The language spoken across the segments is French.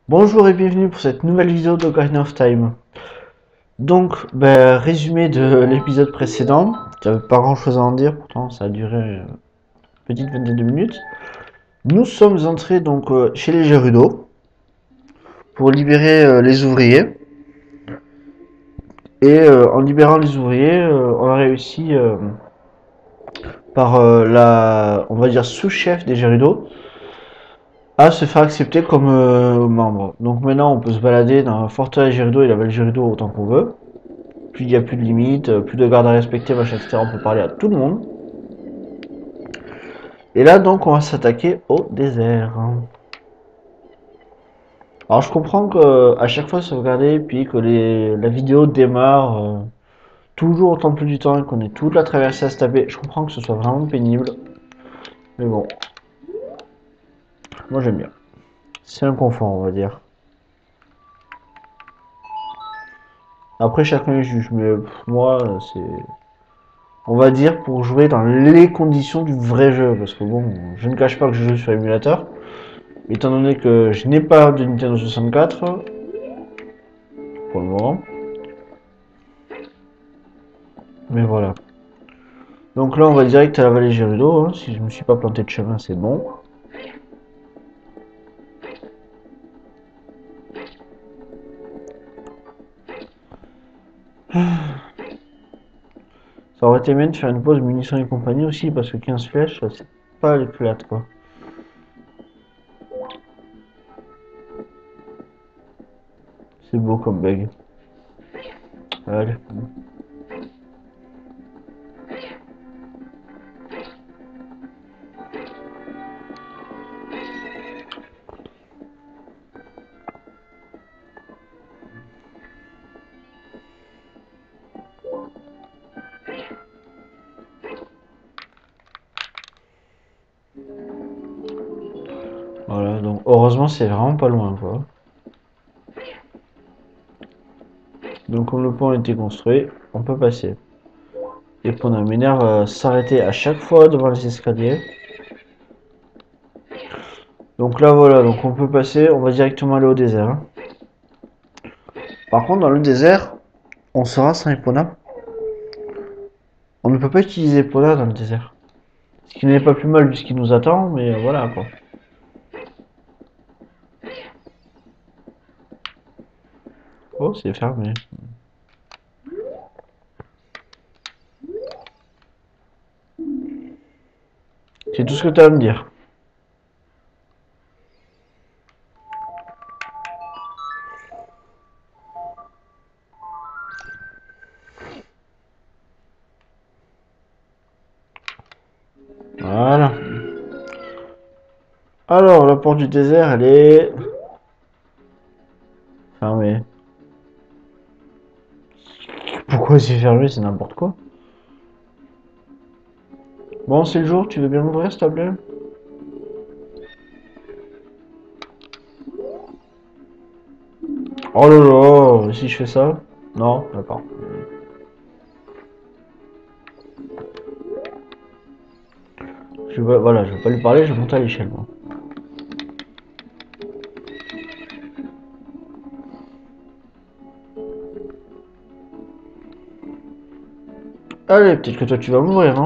Bonjour et bienvenue pour cette nouvelle vidéo d'Ocarina of Time. Donc, résumé de l'épisode précédent. J'avais pas grand chose à en dire, pourtant ça a duré une petite vingtaine de minutes. Nous sommes entrés donc chez les Gerudo pour libérer les ouvriers. Et en libérant les ouvriers, on a réussi par on va dire sous-chef des Gerudo à se faire accepter comme membre. Donc maintenant on peut se balader dans la forteresse Gerudo et la Val Gerudo autant qu'on veut. Puis il n'y a plus de limites, plus de gardes à respecter, machin, etc. On peut parler à tout le monde. Et là, donc, on va s'attaquer au désert. Alors, je comprends que à chaque fois sauvegarder, puis que la vidéo démarre toujours autant plus du temps et qu'on ait toute la traversée à se taper. Je comprends que ce soit vraiment pénible. Mais bon, moi j'aime bien. C'est un confort, on va dire. Après, chacun juge, mais moi, c'est. On va dire pour jouer dans les conditions du vrai jeu. Parce que bon, je ne cache pas que je joue sur émulateur. Étant donné que je n'ai pas de Nintendo 64 pour le moment. Mais voilà. Donc là, on va direct à la vallée Gerudo. Hein. Si je me suis pas planté de chemin, c'est bon. Ça aurait été bien de faire une pause munitions et compagnie aussi, parce que 15 flèches, c'est pas les plates quoi. C'est beau comme bug. Allez. Voilà, donc heureusement c'est vraiment pas loin quoi. Donc comme le pont a été construit, on peut passer. Et pendant m'énerve va s'arrêter à chaque fois devant les escaliers. Donc là voilà, donc on peut passer, on va directement aller au désert. Hein. Par contre dans le désert, on sera sans Epona. On ne peut pas utiliser Epona dans le désert. Ce qui n'est pas plus mal vu ce qui nous attend, mais voilà quoi. Oh, c'est fermé. C'est tout ce que tu as à me dire. Voilà. Alors, la porte du désert, elle est fermée. Pourquoi c'est fermé? C'est n'importe quoi. Bon, c'est le jour, tu veux bien m'ouvrir, s'il te plaît? Oh là là, si je fais ça? Non, d'accord. Voilà, je vais pas lui parler, je monte à l'échelle, moi. Allez, peut-être que toi tu vas m'ouvrir, hein?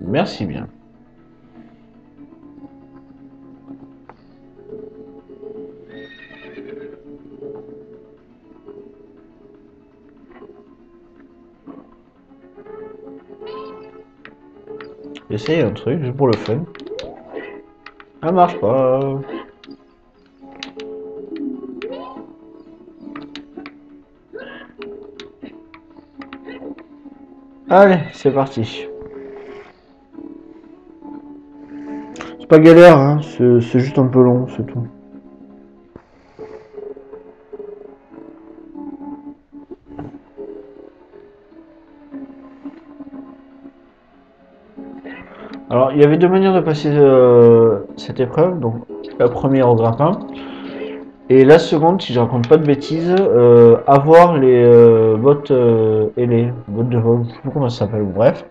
Merci bien. Essaye un truc, juste pour le fun. Ça marche pas. Allez, c'est parti. C'est pas galère, hein, c'est juste un peu long, c'est tout. Alors, il y avait deux manières de passer cette épreuve. Donc, la première au grappin. Et la seconde, si je raconte pas de bêtises, avoir les bottes ailées, bottes de vol, je sais plus comment ça s'appelle, bref.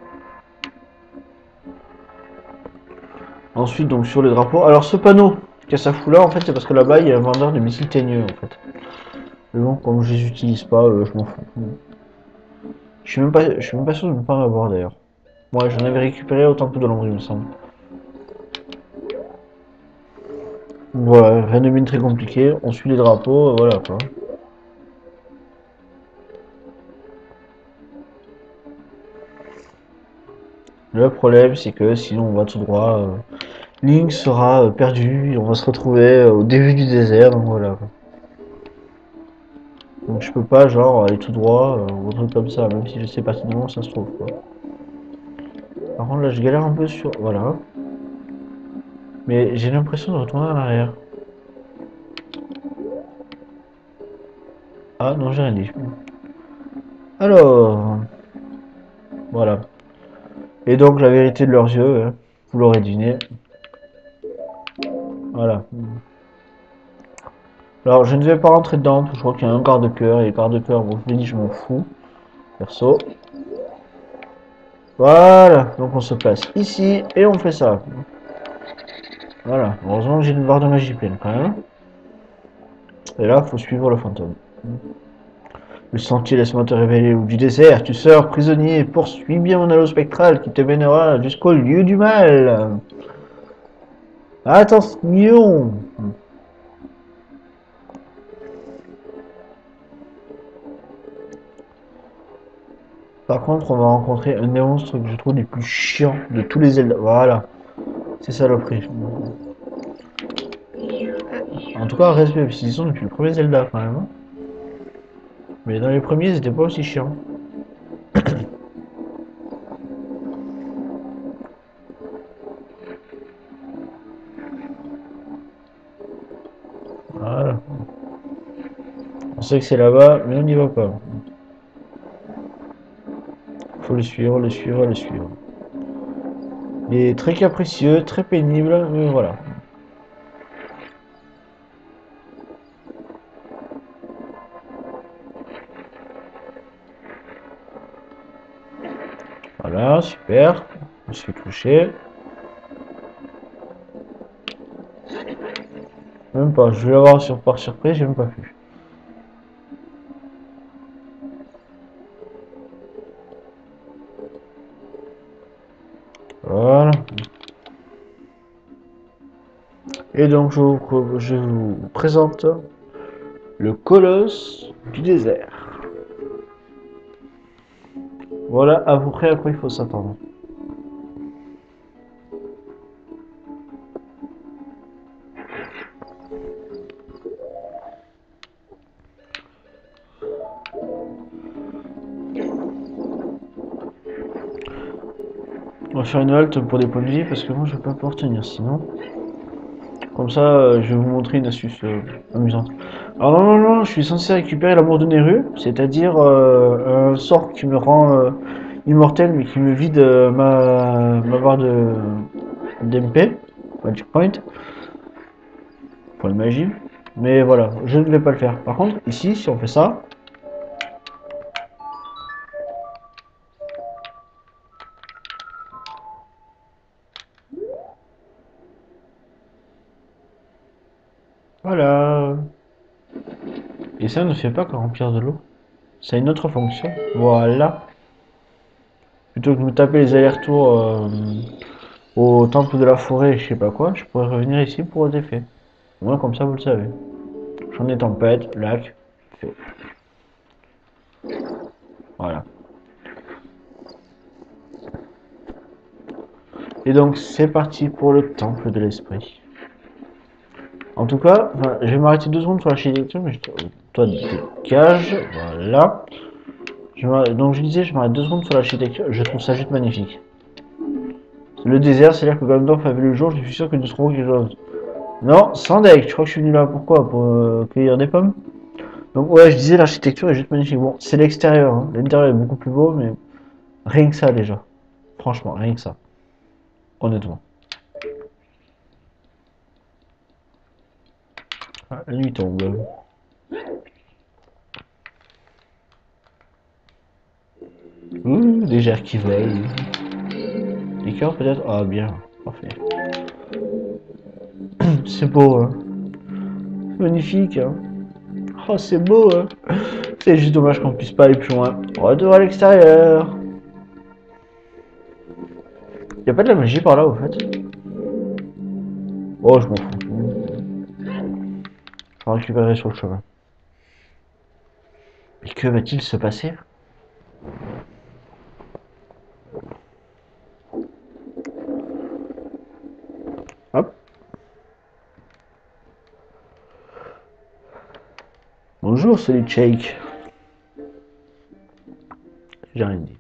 Ensuite, donc sur les drapeaux. Alors, ce panneau qui a sa foulard, en fait, c'est parce que là-bas, il y a un vendeur de missiles teigneux, en fait. Mais bon, comme je les utilise pas, je m'en fous. Je suis même pas sûr de ne pas en avoir d'ailleurs. Ouais, j'en avais récupéré au temple de l'ombre, il me semble. Voilà, rien de mine très compliqué. On suit les drapeaux, voilà quoi. Le problème, c'est que sinon on va tout droit. Link sera perdu, on va se retrouver au début du désert, donc voilà, quoi. Donc je peux pas genre aller tout droit ou un truc comme ça, même si je sais pertinemment où ça se trouve quoi. Par contre là je galère un peu sur. Voilà. Mais j'ai l'impression de retourner en arrière. Ah non j'ai rien dit. Alors. Voilà. Et donc la vérité de leurs yeux, hein, vous l'aurez deviné. Voilà. Alors je ne vais pas rentrer dedans, parce que je crois qu'il y a un quart de cœur, et quart de cœur, bon je l'ai dit, je m'en fous. Perso. Voilà, donc on se place ici, et on fait ça. Voilà, heureusement que j'ai une barre de magie pleine quand même. Et là, faut suivre le fantôme. Le sentier laisse-moi te révéler ou du désert, tu sors prisonnier, poursuis bien mon halo spectral qui te mènera jusqu'au lieu du mal. Attention! Par contre, on va rencontrer un des monstres que je trouve les plus chiants de tous les Zelda. Voilà, c'est saloperie. En tout cas, respect, parce qu'ils sont depuis le premier Zelda quand même, hein. Mais dans les premiers, c'était pas aussi chiant. Voilà. On sait que c'est là-bas, mais on n'y va pas. Faut le suivre, le suivre, le suivre. Il est très capricieux, très pénible, mais voilà. Voilà, super. Je suis touché. Même pas, je vais l'avoir par surprise, j'ai même pas vu. Voilà. Et donc je vous présente le colosse du désert. Voilà à peu près à quoi il faut s'attendre. On va faire une halte pour des points de vie parce que moi je vais pas pouvoir tenir sinon. Comme ça, je vais vous montrer une astuce amusante. Alors normalement, je suis censé récupérer l'amour de Neru, c'est-à-dire un sort qui me rend immortel mais qui me vide ma barre de d'MP, Magic Point, point de magie. Mais voilà, je ne vais pas le faire. Par contre, ici, si on fait ça, voilà. Et ça ne fait pas que remplir de l'eau. Ça a une autre fonction. Voilà. Plutôt que de me taper les allers-retours au temple de la forêt, je sais pas quoi, je pourrais revenir ici pour des effets. Au moins comme ça vous le savez. J'en ai tempête, lac, fait. Voilà. Et donc c'est parti pour le temple de l'esprit. En tout cas, enfin, je vais m'arrêter 2 secondes sur l'architecture, mais toi dégage, voilà. Donc je disais, je m'arrête 2 secondes sur l'architecture, je trouve ça juste magnifique. Le désert, c'est-à-dire que Gandalf a vu le jour, je suis sûr que nous trouverons quelque chose. Non, sans deck, je crois que je suis venu là pourquoi? Pour cueillir des pommes? Donc ouais, je disais, l'architecture est juste magnifique. Bon, c'est l'extérieur, hein. L'intérieur est beaucoup plus beau, mais rien que ça déjà. Franchement, rien que ça. Honnêtement. Ah, la nuit tombe. Ouh, des gers qui volent. Des cœurs peut-être? Ah bien, parfait. C'est beau, hein. Magnifique, hein. Oh, c'est beau, hein. C'est juste dommage qu'on puisse pas aller plus loin. Retour à l'extérieur. Y a pas de la magie par là, au fait? Oh, je m'en fous. Je vais récupérer sur le chemin. Mais que va-t-il se passer? Hop. Bonjour, c'est les Shake. J'ai rien dit.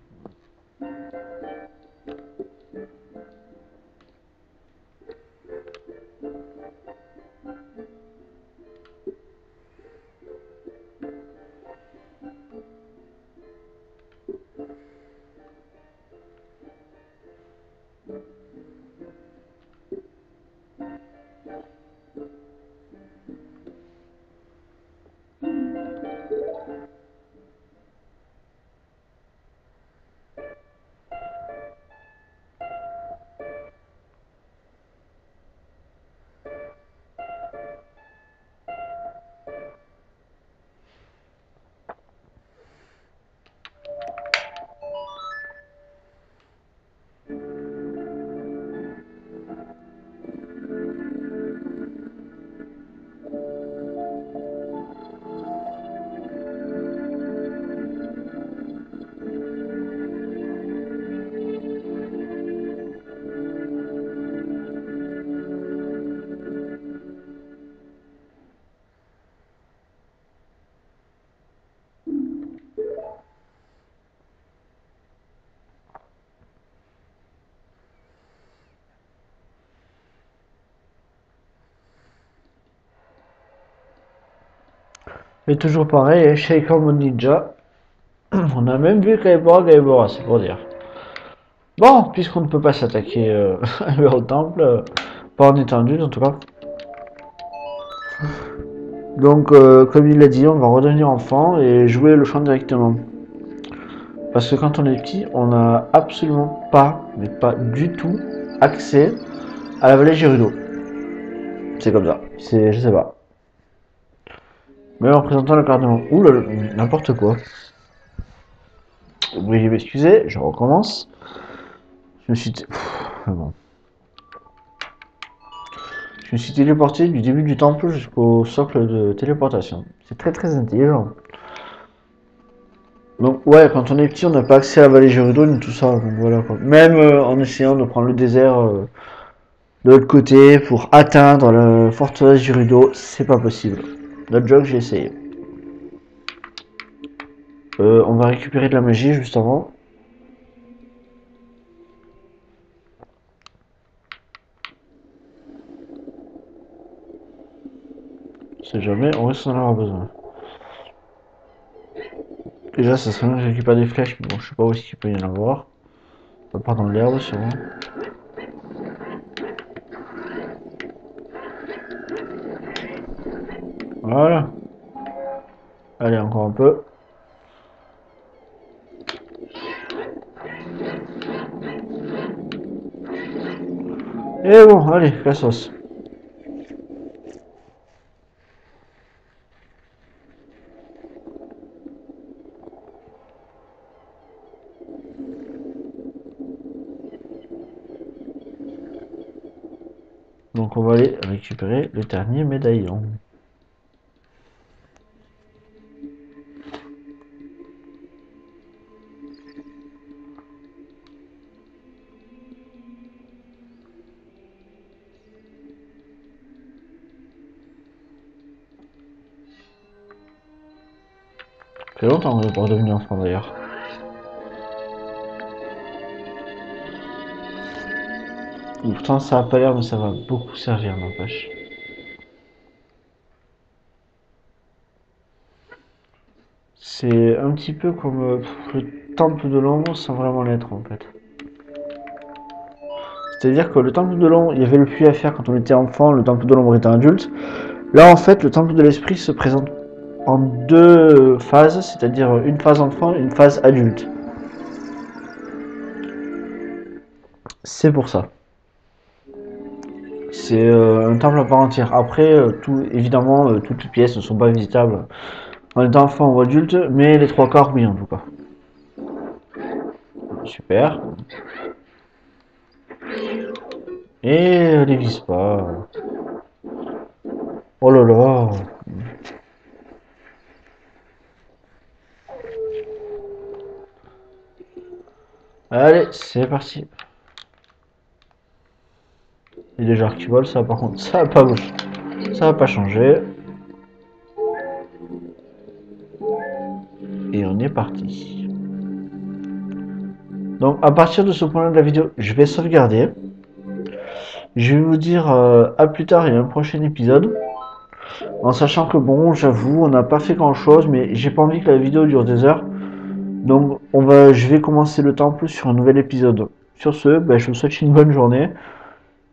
Mais toujours pareil, Shake en mode ninja. On a même vu Gaibora, c'est pour dire. Bon, puisqu'on ne peut pas s'attaquer au temple, pas en étendue en tout cas. Donc, comme il l'a dit, on va redevenir enfant et jouer le chant directement. Parce que quand on est petit, on n'a absolument pas, mais pas du tout, accès à la vallée Gerudo. C'est comme ça. C'est, je sais pas. Mais en présentant le cardinal. Ouh là là, n'importe quoi. Veuillez m'excuser, je recommence. Je me suis. Bon. Je me suis téléporté du début du temple jusqu'au socle de téléportation. C'est très très intelligent. Donc ouais, quand on est petit, on n'a pas accès à la vallée Gerudo ni tout ça. Donc voilà quoi. Même en essayant de prendre le désert de l'autre côté pour atteindre la forteresse Gerudo, c'est pas possible. Notre joke, j'ai essayé. On va récupérer de la magie juste avant. On sait jamais, on risque d'en avoir besoin. Déjà, ça serait bien que je récupère des flèches, mais bon, je sais pas où est-ce qu'il peut y en avoir. On va pas dans l'herbe, sûrement. Voilà. Allez, encore un peu. Et bon, allez, cassos. Donc on va aller récupérer le dernier médaillon. Ça fait longtemps qu'on n'est pas redevenu enfant d'ailleurs. Pourtant, ça a pas l'air, mais ça va beaucoup servir, n'empêche. C'est un petit peu comme le temple de l'ombre sans vraiment l'être, en fait. C'est-à-dire que le temple de l'ombre, il y avait le puits à faire quand on était enfant, le temple de l'ombre était adulte. Là, en fait, le temple de l'esprit se présente en deux phases, c'est-à-dire une phase enfant et une phase adulte. C'est pour ça. C'est un temple à part entière. Après, évidemment, toutes les pièces ne sont pas visitables en étant enfant ou adulte, mais les trois quarts, oui, en tout cas. Super. Et les vise pas. Oh là là. Allez, c'est parti. Il y a des genres qui volent, ça par contre, ça va pas changer. Et on est parti. Donc à partir de ce point-là de la vidéo, je vais sauvegarder. Je vais vous dire à plus tard et à un prochain épisode. En sachant que bon, j'avoue, on n'a pas fait grand-chose, mais j'ai pas envie que la vidéo dure des heures. Donc je vais commencer le temple sur un nouvel épisode. Sur ce, je vous souhaite une bonne journée.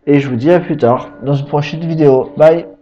Et je vous dis à plus tard dans une prochaine vidéo. Bye!